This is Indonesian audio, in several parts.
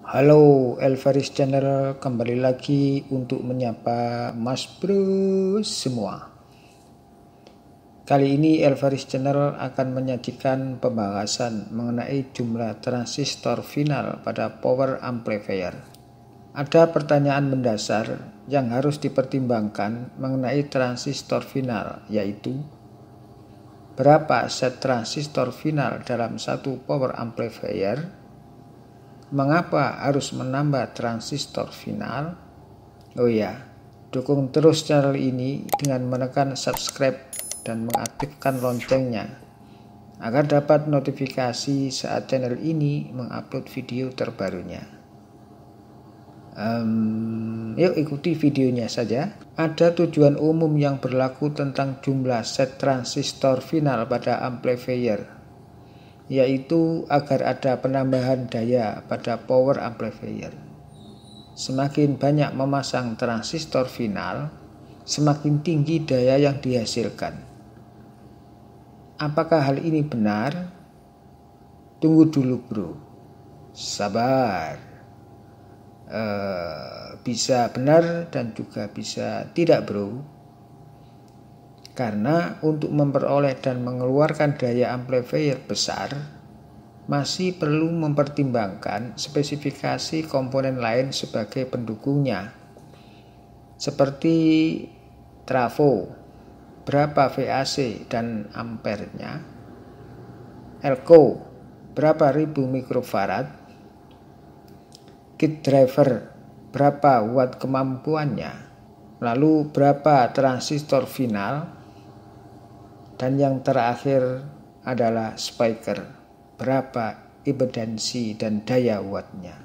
Halo Elvaris Channel, kembali lagi untuk menyapa Mas Bro semua. Kali ini Elvaris Channel akan menyajikan pembahasan mengenai jumlah transistor final pada power amplifier. Ada pertanyaan mendasar yang harus dipertimbangkan mengenai transistor final, yaitu berapa set transistor final dalam satu power amplifier? Mengapa harus menambah transistor final? Oh ya, dukung terus channel ini dengan menekan subscribe dan mengaktifkan loncengnya agar dapat notifikasi saat channel ini mengupload video terbarunya. Yuk ikuti videonya saja. Ada tujuan umum yang berlaku tentang jumlah set transistor final pada amplifier, yaitu agar ada penambahan daya pada power amplifier. Semakin banyak memasang transistor final, semakin tinggi daya yang dihasilkan. Apakah hal ini benar? Tunggu dulu bro, sabar. Bisa benar dan juga bisa tidak bro. Karena untuk memperoleh dan mengeluarkan daya amplifier besar, masih perlu mempertimbangkan spesifikasi komponen lain sebagai pendukungnya. Seperti trafo, berapa VAC dan ampernya, elko, berapa ribu mikrofarad, gate driver, berapa watt kemampuannya, lalu berapa transistor final, dan yang terakhir adalah speaker, berapa impedansi dan daya wattnya.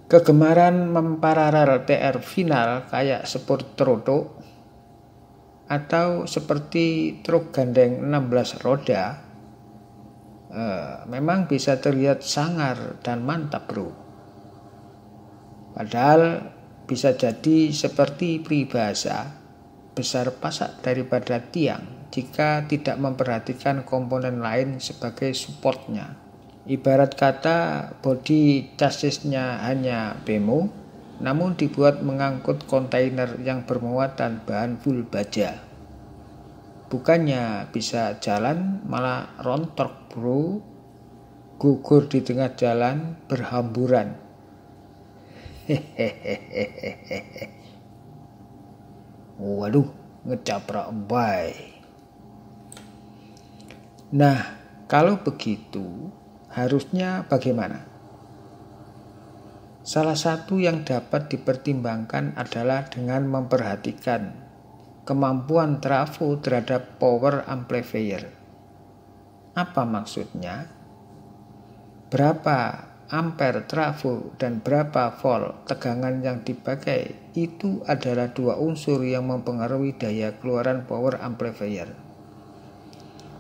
Kegemaran memparalel TR final kayak seperti troto atau seperti truk gandeng 16 roda memang bisa terlihat sangar dan mantap bro. Padahal bisa jadi seperti peribahasa, besar pasak daripada tiang jika tidak memperhatikan komponen lain sebagai supportnya. Ibarat kata bodi chassisnya hanya bemo, namun dibuat mengangkut kontainer yang bermuatan bahan full baja. Bukannya bisa jalan, malah rontok bro, gugur di tengah jalan berhamburan. Waduh, ngecaprak bay. Nah, kalau begitu harusnya bagaimana? Salah satu yang dapat dipertimbangkan adalah dengan memperhatikan kemampuan trafo terhadap power amplifier. Apa maksudnya? Berapa ampere trafo dan berapa volt tegangan yang dipakai itu adalah dua unsur yang mempengaruhi daya keluaran power amplifier.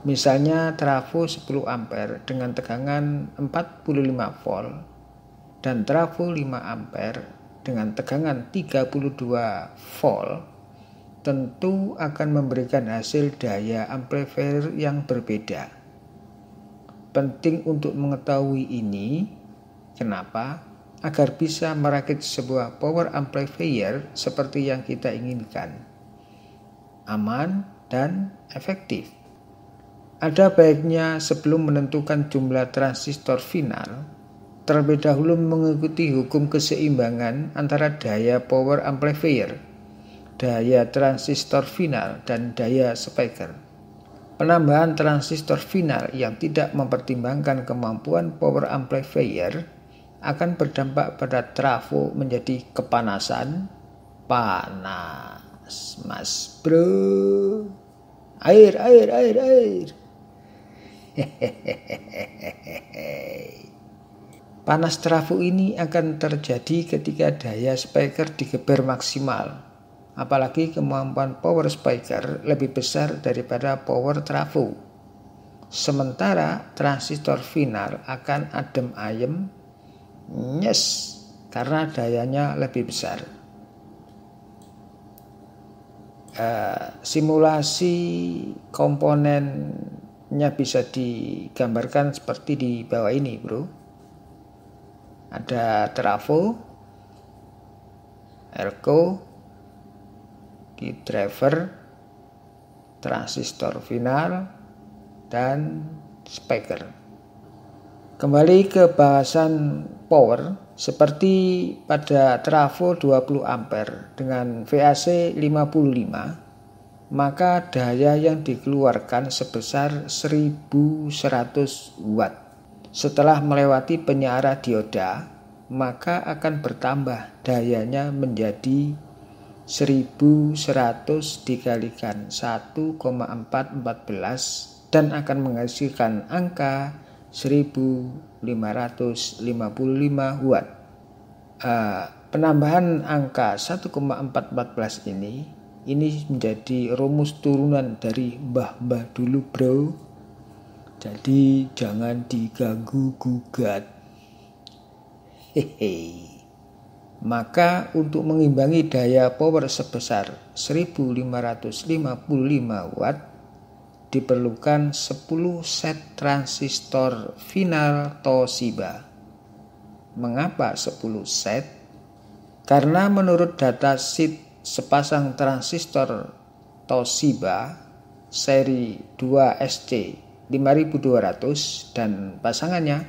Misalnya trafo 10 ampere dengan tegangan 45 volt dan trafo 5 ampere dengan tegangan 32 volt, tentu akan memberikan hasil daya amplifier yang berbeda. Penting untuk mengetahui ini. Kenapa? Agar bisa merakit sebuah power amplifier seperti yang kita inginkan, aman dan efektif. Ada baiknya sebelum menentukan jumlah transistor final, terlebih dahulu mengikuti hukum keseimbangan antara daya power amplifier, daya transistor final, dan daya speaker. Penambahan transistor final yang tidak mempertimbangkan kemampuan power amplifier akan berdampak pada trafo menjadi kepanasan, panas mas bro, air. Panas trafo ini akan terjadi ketika daya speaker digeber maksimal, apalagi kemampuan power speaker lebih besar daripada power trafo. Sementara transistor final akan adem ayem, karena dayanya lebih besar. Simulasi komponennya bisa digambarkan seperti di bawah ini bro. Ada trafo, elko, key driver, transistor final, dan speaker. Kembali ke bahasan power, seperti pada trafo 20 ampere dengan VAC 55, maka daya yang dikeluarkan sebesar 1100 watt. Setelah melewati penyara dioda, maka akan bertambah dayanya menjadi 1100 dikalikan 1,414 dan akan menghasilkan angka 1555 watt. Penambahan angka 1,414 ini menjadi rumus turunan dari mbah-mbah dulu bro. Jadi jangan diganggu gugat. Maka untuk mengimbangi daya power sebesar 1555 watt diperlukan 10 set transistor final Toshiba. Mengapa 10 set? Karena menurut data sheet sepasang transistor Toshiba seri 2SC 5200 dan pasangannya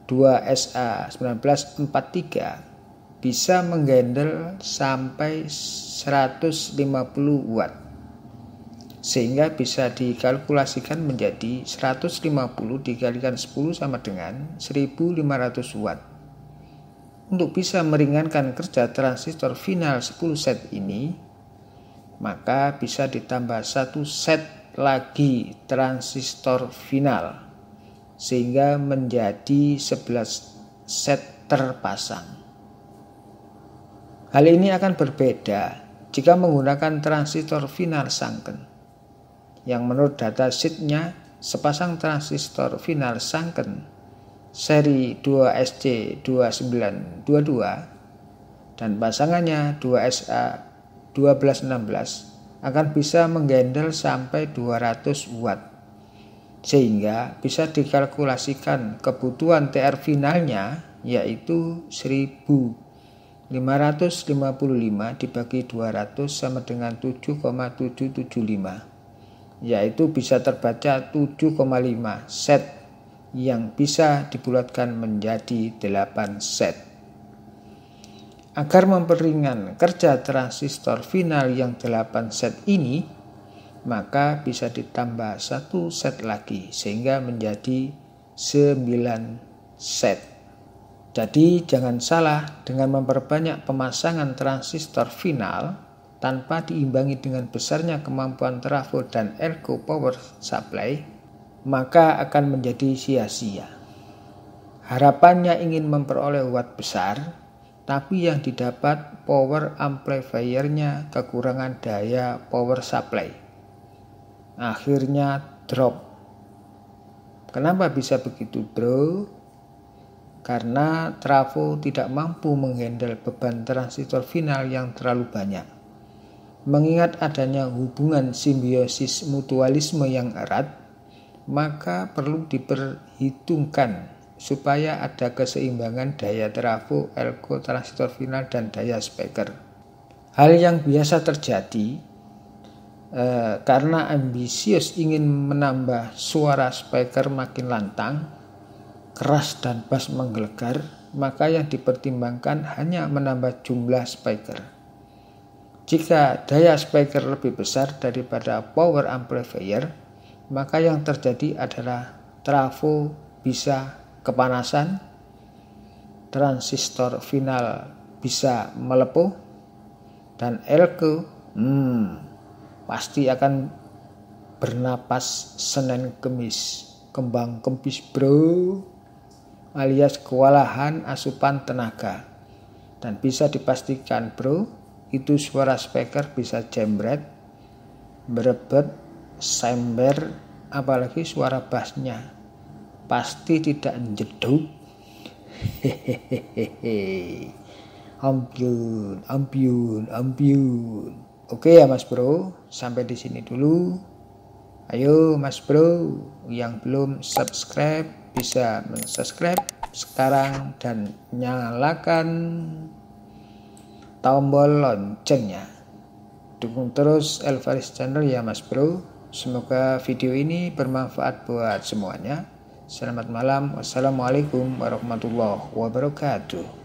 2SA1943 bisa menghandle sampai 150 watt, sehingga bisa dikalkulasikan menjadi 150 dikalikan 10 sama dengan 1500 watt. Untuk bisa meringankan kerja transistor final 10 set ini, maka bisa ditambah 1 set lagi transistor final sehingga menjadi 11 set terpasang. Hal ini akan berbeda jika menggunakan transistor final sunken, yang menurut data sheet-nya sepasang transistor final sunken seri 2SC2922 dan pasangannya 2SA1216 akan bisa menghandle sampai 200 watt, sehingga bisa dikalkulasikan kebutuhan TR finalnya yaitu 1555 dibagi 200 sama dengan 7,775, yaitu bisa terbaca 7,5 set yang bisa dibulatkan menjadi 8 set. Agar memperingan kerja transistor final yang 8 set ini, maka bisa ditambah 1 set lagi sehingga menjadi 9 set. Jadi jangan salah dengan memperbanyak pemasangan transistor final tanpa diimbangi dengan besarnya kemampuan trafo dan elko power supply, maka akan menjadi sia-sia. Harapannya ingin memperoleh watt besar, tapi yang didapat power amplifier-nya kekurangan daya power supply. Akhirnya drop. Kenapa bisa begitu bro? Karena trafo tidak mampu menghandle beban transistor final yang terlalu banyak. Mengingat adanya hubungan simbiosis mutualisme yang erat, maka perlu diperhitungkan supaya ada keseimbangan daya trafo, elko, transistor final, dan daya speaker. Hal yang biasa terjadi karena ambisius ingin menambah suara speaker makin lantang, keras dan bass menggelegar, maka yang dipertimbangkan hanya menambah jumlah speaker. Jika daya speaker lebih besar daripada power amplifier, maka yang terjadi adalah trafo bisa kepanasan, transistor final bisa melepuh, dan elko pasti akan bernapas Senin Kemis, kembang kempis bro, alias kewalahan asupan tenaga. Dan bisa dipastikan bro, itu suara speaker bisa jembret, berebet, sember, apalagi suara bassnya pasti tidak jeduk. Ampiun. Oke ya mas bro, sampai di sini dulu. Ayo mas bro, yang belum subscribe bisa subscribe, sekarang dan nyalakan tombol loncengnya. Dukung terus Elvaris Channel ya Mas Bro. Semoga video ini bermanfaat buat semuanya. Selamat malam. Wassalamualaikum warahmatullahi wabarakatuh.